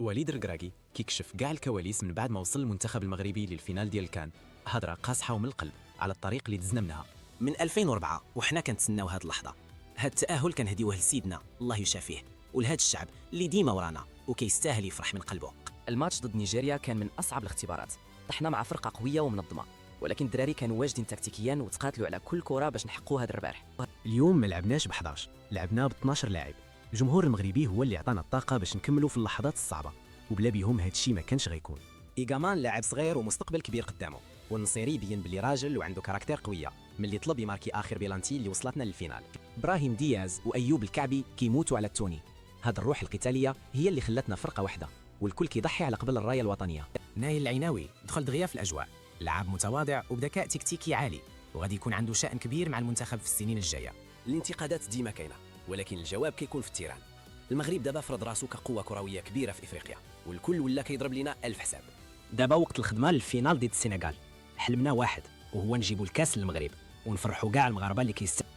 وليد الركراكي كيكشف كاع الكواليس من بعد ما وصل المنتخب المغربي للفينال ديال كان. هضره قاصحه ومن القلب على الطريق اللي دزنا منها من 2004 وحنا كنتسناو هاد اللحظه. هاد التاهل كنهديوه لسيدنا الله يشافيه ولهاد الشعب اللي ديما ورانا وكيستاهل يفرح من قلبه. الماتش ضد نيجيريا كان من اصعب الاختبارات. طحنا مع فرقه قويه ومنظمه، ولكن الدراري كانوا واجدين تكتيكيا وتقاتلوا على كل كره باش نحققوا هذا الرباح. اليوم ما لعبناش ب11، لعبنا ب12 لاعب. الجمهور المغربي هو اللي عطانا الطاقه باش نكملوا في اللحظات الصعبه، وبلا بيهم هاد الشيء ما كانش غيكون. إيغامان لاعب صغير ومستقبل كبير قدامه، والنصيري بين بلي راجل وعنده كاركتير قويه ملي طلب يماركي اخر بيلانتي اللي وصلتنا للفينال. ابراهيم دياز وايوب الكعبي كيموتوا على التوني. هاد الروح القتاليه هي اللي خلتنا فرقه واحده والكل كيضحي على قبل الرايه الوطنيه. نايل العيناوي دخل دغيا في الاجواء، لعب متواضع وبذكاء تكتيكي عالي، وغادي يكون عنده شأن كبير مع المنتخب في السنين الجايه. الانتقادات ديما كاينه، ولكن الجواب كيكون في التيران. المغرب دابا فرض راسو كقوه كرويه كبيره في افريقيا، والكل ولا كيضرب لنا ألف حساب. دابا وقت الخدمه للفينال ضد السنغال. حلمنا واحد وهو نجيبوا الكاس للمغرب ونفرحوا كاع المغاربه اللي كيستاهلوا.